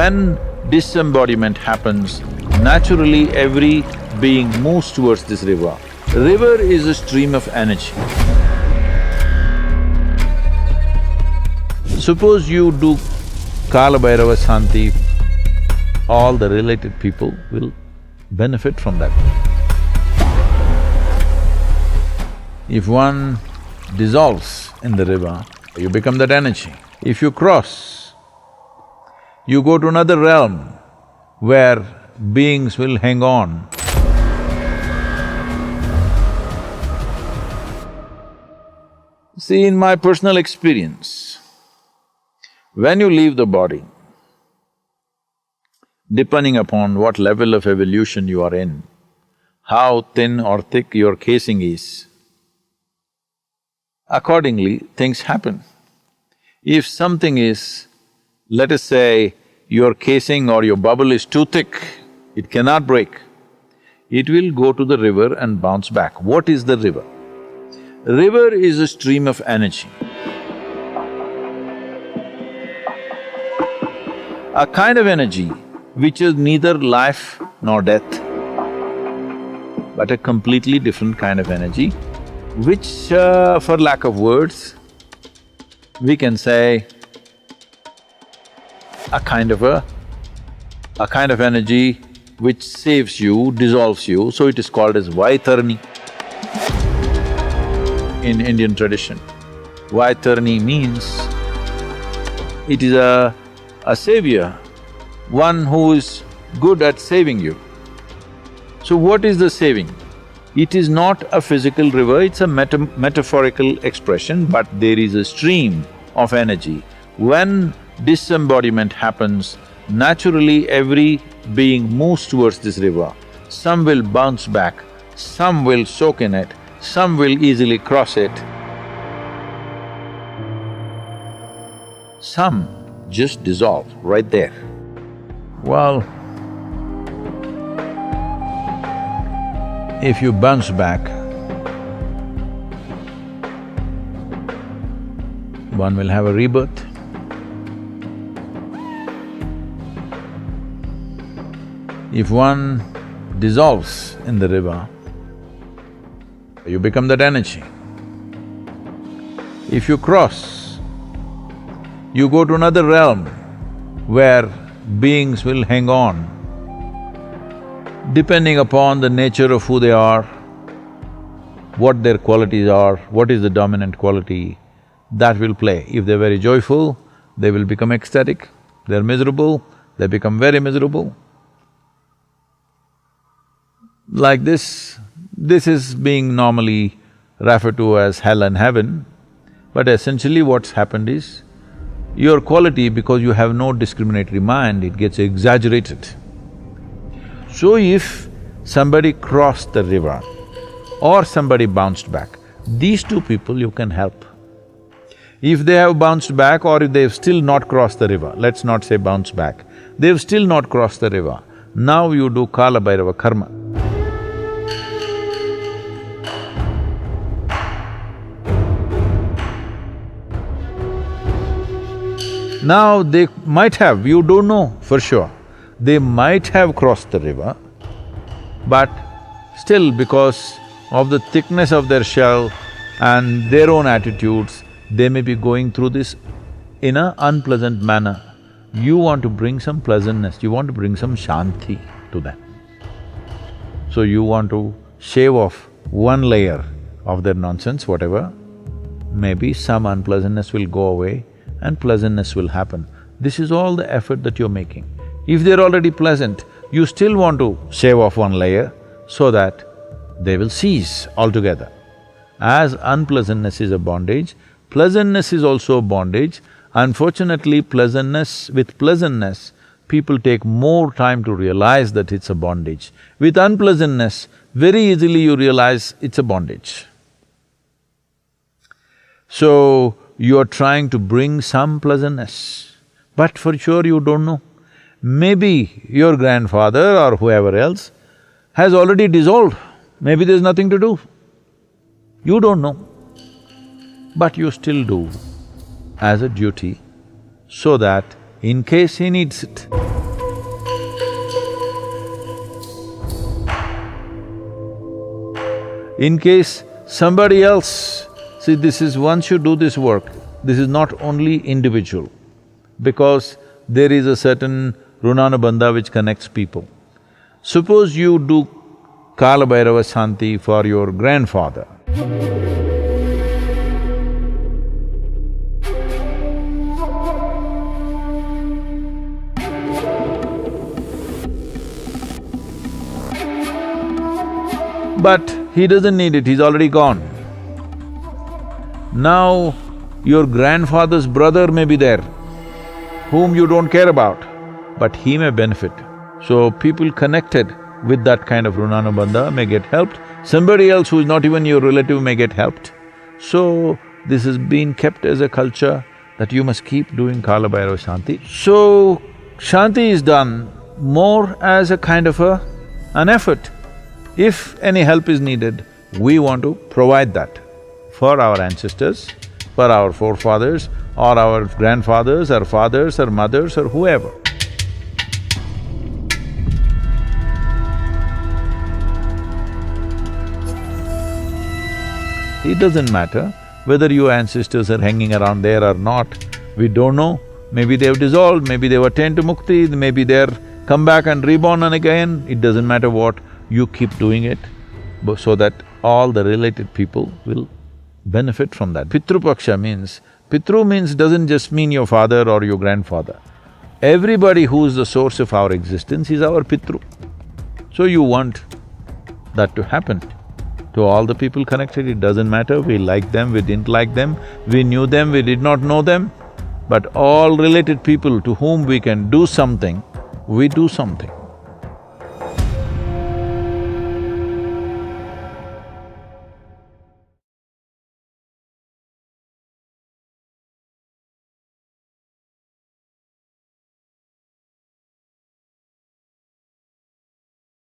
When disembodiment happens, naturally every being moves towards this river. River is a stream of energy. Suppose you do Kalabhairava, Shanti, all the related people will benefit from that. If one dissolves in the river, you become that energy. If you cross, you go to another realm where beings will hang on. See, in my personal experience, when you leave the body, depending upon what level of evolution you are in, how thin or thick your casing is, accordingly things happen. If something is, let us say, your casing or your bubble is too thick, it cannot break, it will go to the river and bounce back. What is the river? River is a stream of energy. A kind of energy which is neither life nor death, but a completely different kind of energy, which, for lack of words, we can say a kind of energy which saves you, dissolves you, so it is called as Vaitarani in Indian tradition. Vaitarani means it is a savior, one who is good at saving you. So what is the saving? It is not a physical river, it's a metaphorical expression, but there is a stream of energy. When disembodiment happens, naturally every being moves towards this river. Some will bounce back, some will soak in it, some will easily cross it. Some just dissolve right there. Well, if you bounce back, one will have a rebirth. If one dissolves in the river, you become that energy. If you cross, you go to another realm where beings will hang on. Depending upon the nature of who they are, what their qualities are, what is the dominant quality, that will play. If they're very joyful, they will become ecstatic. They're miserable, they become very miserable. Like this is being normally referred to as hell and heaven, but essentially what's happened is, your quality, because you have no discriminatory mind, it gets exaggerated. So if somebody crossed the river or somebody bounced back, these two people you can help. If they have bounced back or if they've still not crossed the river, let's not say bounce back, they've still not crossed the river, now you do Kalabhairava karma. Now they might have, you don't know for sure, they might have crossed the river, but still because of the thickness of their shell and their own attitudes, they may be going through this in an unpleasant manner. You want to bring some pleasantness, you want to bring some Shanti to them. So you want to shave off one layer of their nonsense, whatever, maybe some unpleasantness will go away and pleasantness will happen. This is all the effort that you're making. If they're already pleasant, you still want to shave off one layer so that they will cease altogether. As unpleasantness is a bondage, pleasantness is also a bondage. Unfortunately, with pleasantness, people take more time to realize that it's a bondage. With unpleasantness, very easily you realize it's a bondage. So, you're trying to bring some pleasantness, but for sure you don't know. Maybe your grandfather or whoever else has already dissolved, maybe there's nothing to do. You don't know, but you still do as a duty so that in case he needs it. In case somebody else… See, this is… once you do this work, this is not only individual, because there is a certain runanubandha which connects people. Suppose you do Kalabhairava Shanti for your grandfather. But he doesn't need it, he's already gone. Now, your grandfather's brother may be there, whom you don't care about, but he may benefit. So people connected with that kind of runanubandha may get helped. Somebody else who is not even your relative may get helped. So, this has been kept as a culture that you must keep doing Kalabhairava Shanti. So, Shanti is done more as a kind of an effort. If any help is needed, we want to provide that for our ancestors, for our forefathers, or our grandfathers, or fathers, or mothers, or whoever. It doesn't matter whether your ancestors are hanging around there or not, we don't know. Maybe they've dissolved, maybe they've attained to mukti, maybe they're come back and reborn and again, it doesn't matter what, you keep doing it so that all the related people will benefit from that. Pitrupaksha means… Pitru means doesn't just mean your father or your grandfather. Everybody who is the source of our existence is our Pitru. So you want that to happen to all the people connected. It doesn't matter, we like them, we didn't like them, we knew them, we did not know them, but all related people to whom we can do something, we do something.